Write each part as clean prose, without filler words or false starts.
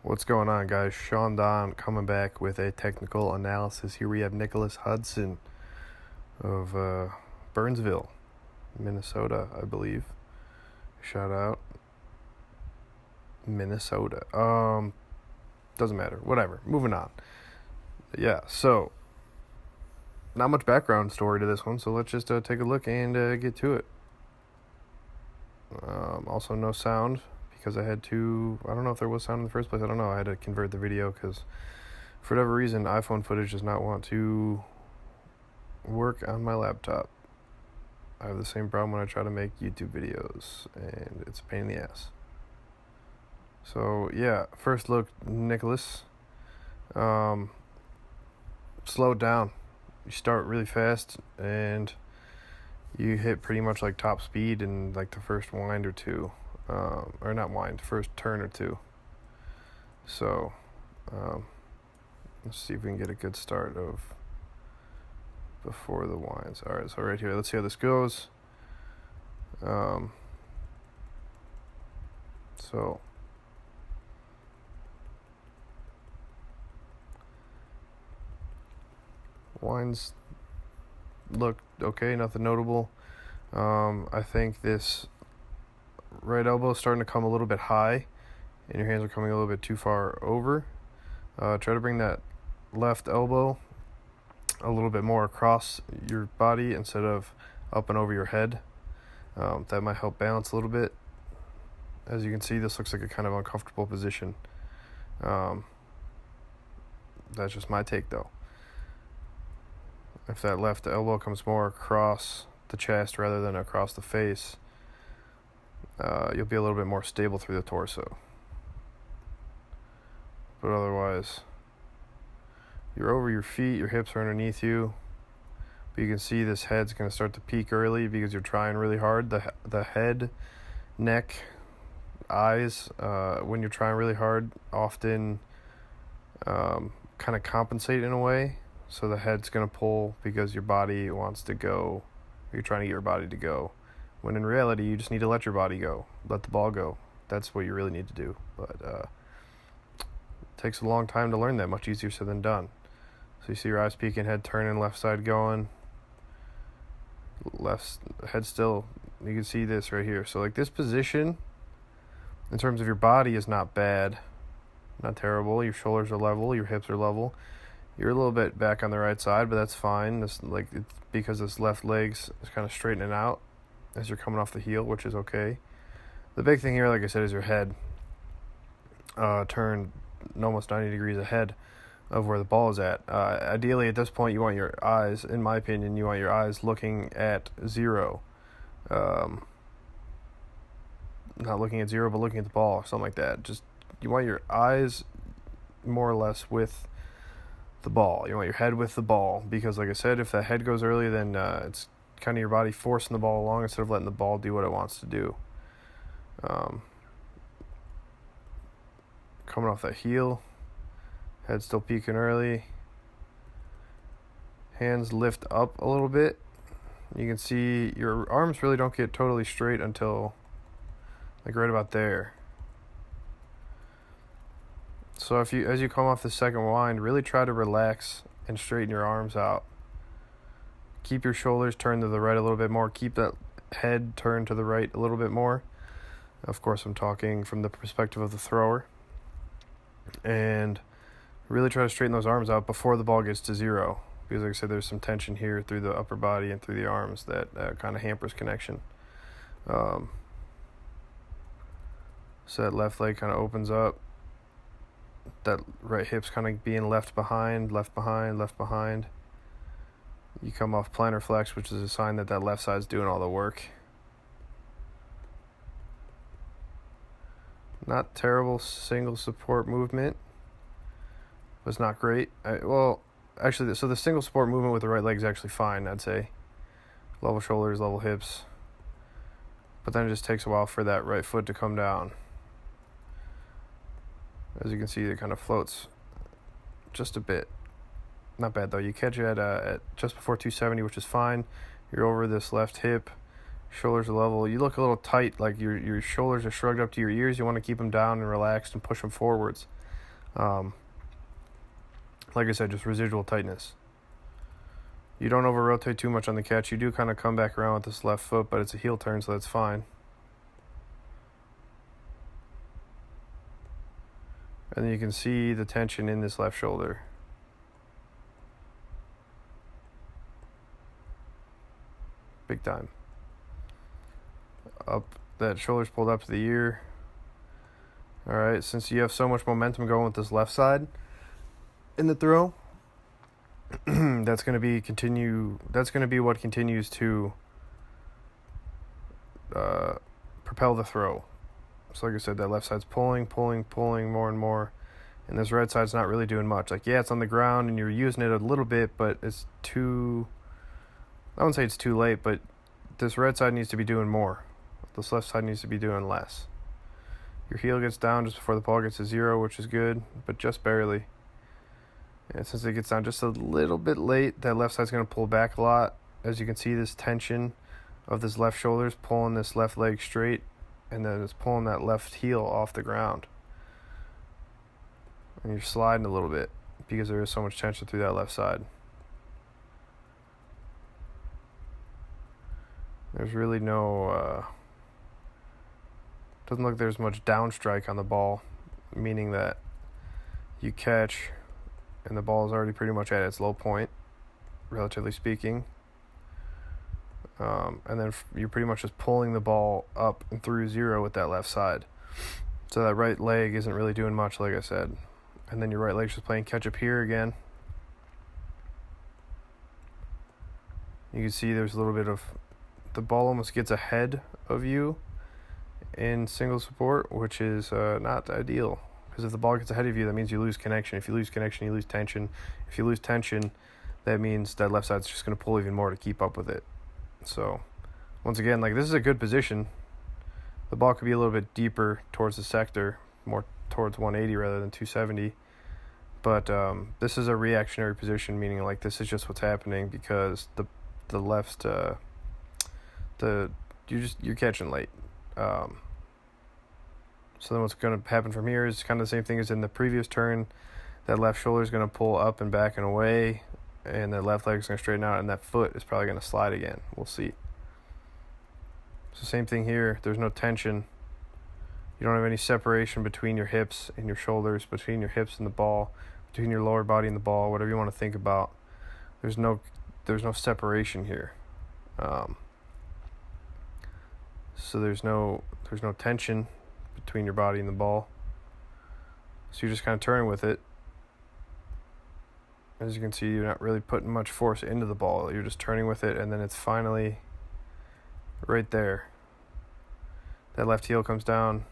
What's going on, guys? Sean Don coming back with a technical analysis. Here we have Nicholas Hudson of Burnsville, Minnesota, I believe. Shout out Minnesota. Doesn't matter. Whatever. Moving on. Yeah, so not much background story to this one, so let's just take a look and get to it. Also, no sound because I had to. I don't know if there was sound in the first place. I don't know. I had to convert the video because, for whatever reason, iPhone footage does not want to work on my laptop. I have the same problem when I try to make YouTube videos, and it's a pain in the ass. So, yeah, first look, Nicholas. Slow it down. You start really fast, and you hit pretty much like top speed in like the first wind or two. Or not wind, first turn or two. So, let's see if we can get a good start of before the winds. All right, so right here, let's see how this goes. So winds look okay, nothing notable. I think this right elbow is starting to come a little bit high, and your hands are coming a little bit too far over. Try to bring that left elbow a little bit more across your body instead of up and over your head. That might help balance a little bit. As you can see, this looks like a kind of uncomfortable position. That's just my take, though. If that left elbow comes more across the chest rather than across the face, you'll be a little bit more stable through the torso. But otherwise, you're over your feet, your hips are underneath you. But you can see this head's going to start to peak early because you're trying really hard. The head, neck, eyes, when you're trying really hard, often kind of compensate in a way. So the head's going to pull because your body wants to go, or you're trying to get your body to go. When in reality, you just need to let your body go. Let the ball go. That's what you really need to do. But it takes a long time to learn that. Much easier said than done. So you see your eyes peeking, head turning, left side going. Left head still. You can see this right here. So like this position, in terms of your body, is not bad. Not terrible. Your shoulders are level. Your hips are level. You're a little bit back on the right side, but that's fine. This it's because this left leg's is kind of straightening out as you're coming off the heel, which is okay. The big thing here, like I said, is your head turned almost 90 degrees ahead of where the ball is at. Ideally, at this point, you want your eyes, in my opinion, you want your eyes looking at zero. Not looking at zero, but looking at the ball, something like that. Just you want your eyes more or less with the ball. You want your head with the ball because, like I said, if that head goes early, then it's kind of your body forcing the ball along instead of letting the ball do what it wants to do. Coming off that heel, head still peeking early. Hands lift up a little bit. You can see your arms really don't get totally straight until like right about there. So as you come off the second wind, really try to relax and straighten your arms out. Keep your shoulders turned to the right a little bit more. Keep that head turned to the right a little bit more. Of course, I'm talking from the perspective of the thrower. And really try to straighten those arms out before the ball gets to zero. Because like I said, there's some tension here through the upper body and through the arms that kind of hampers connection. So that left leg kind of opens up. That right hip's kind of being left behind. You come off plantar flex, which is a sign that left side's doing all the work. Not terrible single support movement. Was not great. So the single support movement with the right leg is actually fine, I'd say. Level shoulders, level hips. But then it just takes a while for that right foot to come down. As you can see, it kind of floats just a bit. Not bad, though. You catch it at just before 270, which is fine. You're over this left hip. Shoulders are level. You look a little tight, like your shoulders are shrugged up to your ears. You want to keep them down and relaxed and push them forwards. Like I said, just residual tightness. You don't over rotate too much on the catch. You do kind of come back around with this left foot, but it's a heel turn, so that's fine. And then you can see the tension in this left shoulder. Big time. Up, that shoulder's pulled up to the ear. All right, since you have so much momentum going with this left side in the throw, that's going to be what continues to propel the throw. So like I said, that left side's pulling more and more, and this right side's not really doing much. Like, yeah, it's on the ground and you're using it a little bit, but it's too, I wouldn't say it's too late, but this right side needs to be doing more. This left side needs to be doing less. Your heel gets down just before the ball gets to 0, which is good, but just barely. And since it gets down just a little bit late, that left side's going to pull back a lot. As you can see, this tension of this left shoulder is pulling this left leg straight, and then it's pulling that left heel off the ground. And you're sliding a little bit because there is so much tension through that left side. There's really no... doesn't look like there's much down strike on the ball, meaning that you catch and the ball is already pretty much at its low point, relatively speaking. And then you're pretty much just pulling the ball up and through 0 with that left side. So that right leg isn't really doing much, like I said. And then your right leg's just playing catch up here again. You can see there's a little bit of, the ball almost gets ahead of you in single support, which is not ideal. Because if the ball gets ahead of you, that means you lose connection. If you lose connection, you lose tension. If you lose tension, that means that left side's just going to pull even more to keep up with it. So, once again, like, this is a good position. The ball could be a little bit deeper towards the sector, more towards 180 rather than 270. But this is a reactionary position, meaning like this is just what's happening because the left you're catching late. So then what's going to happen from here is kind of the same thing as in the previous turn. That left shoulder is going to pull up and back and away, and that left leg is going to straighten out, and that foot is probably going to slide again. We'll see. So same thing here. There's no tension. You don't have any separation between your hips and your shoulders, between your hips and the ball, between your lower body and the ball, whatever you want to think about. There's no separation here. So there's no tension between your body and the ball. So you're just kind of turning with it. As you can see, you're not really putting much force into the ball. You're just turning with it, and then it's finally right there. That left heel comes down.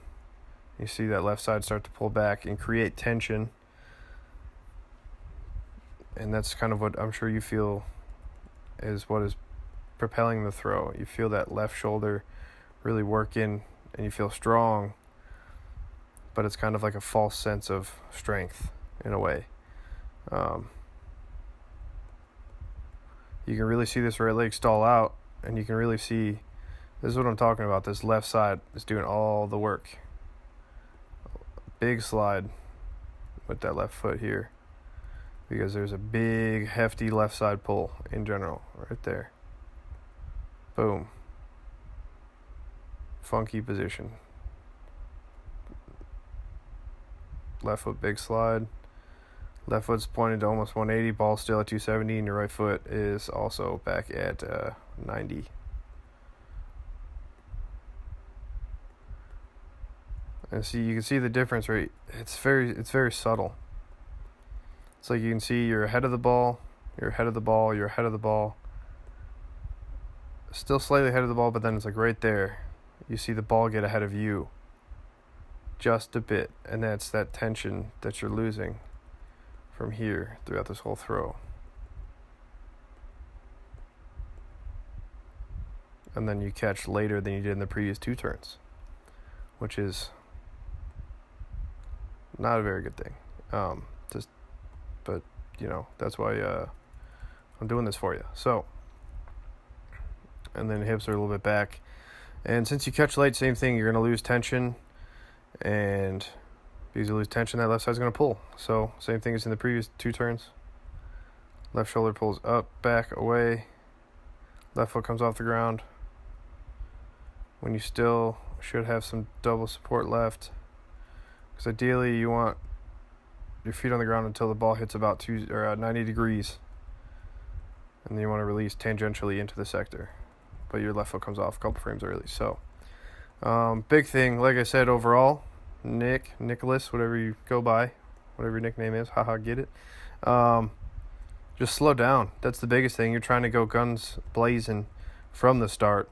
You see that left side start to pull back and create tension. And that's kind of what I'm sure you feel is what is propelling the throw. You feel that left shoulder really working, and you feel strong, but it's kind of like a false sense of strength in a way. You can really see this right leg stall out, and you can really see, this is what I'm talking about, this left side is doing all the work. Big slide with that left foot here, because there's a big, hefty left side pull in general, right there. Boom. Funky position. Left foot, big slide. Left foot's pointed to almost 180, ball still at 270, and your right foot is also back at 90. And see, you can see the difference, right? It's very subtle. It's like you can see you're ahead of the ball, you're ahead of the ball, you're ahead of the ball. Still slightly ahead of the ball, but then it's like right there. You see the ball get ahead of you just a bit, and that's that tension that you're losing from here throughout this whole throw. And then you catch later than you did in the previous 2 turns, which is not a very good thing. But you know, that's why I'm doing this for you. So, and then hips are a little bit back. And since you catch late, same thing, you're going to lose tension, and Because you lose tension, that left side's going to pull. So same thing as in the previous 2 turns. Left shoulder pulls up, back, away. Left foot comes off the ground. When you still should have some double support left. Because ideally you want your feet on the ground until the ball hits about 90 degrees. And then you want to release tangentially into the sector. But your left foot comes off a couple frames early. So big thing, like I said, overall, Nicholas, whatever you go by, whatever your nickname is, haha, get it. Just slow down. That's the biggest thing. You're trying to go guns blazing from the start.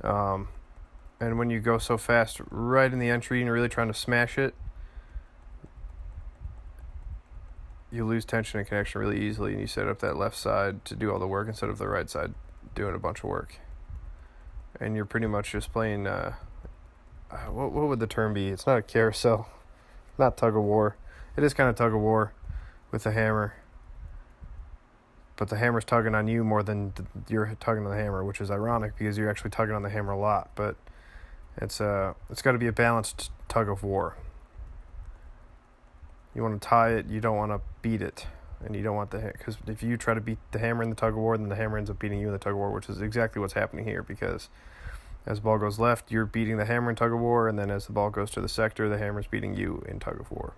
And when you go so fast right in the entry and you're really trying to smash it, you lose tension and connection really easily, and you set up that left side to do all the work instead of the right side doing a bunch of work. And you're pretty much just playing, what would the term be? It's not a carousel, not tug of war. It is kind of tug of war with the hammer. But the hammer's tugging on you more than you're tugging on the hammer, which is ironic because you're actually tugging on the hammer a lot. But it's got to be a balanced tug of war. You want to tie it, you don't want to beat it, and you don't want because if you try to beat the hammer in the tug of war, then the hammer ends up beating you in the tug of war, which is exactly what's happening here. Because as the ball goes left, you're beating the hammer in tug of war, and then as the ball goes to the sector, the hammer's beating you in tug of war.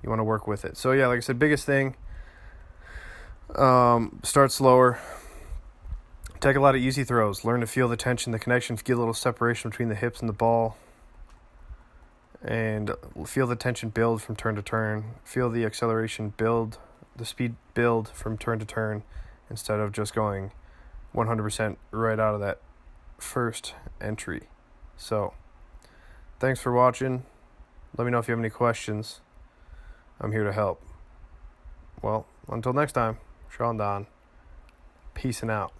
You want to work with it. So yeah, like I said, biggest thing. Start slower. Take a lot of easy throws. Learn to feel the tension, the connection, feel a little separation between the hips and the ball. And feel the tension build from turn to turn. Feel the acceleration build, the speed build from turn to turn instead of just going 100% right out of that first entry. So, thanks for watching. Let me know if you have any questions. I'm here to help. Well, until next time, Sean Don. Peacing out.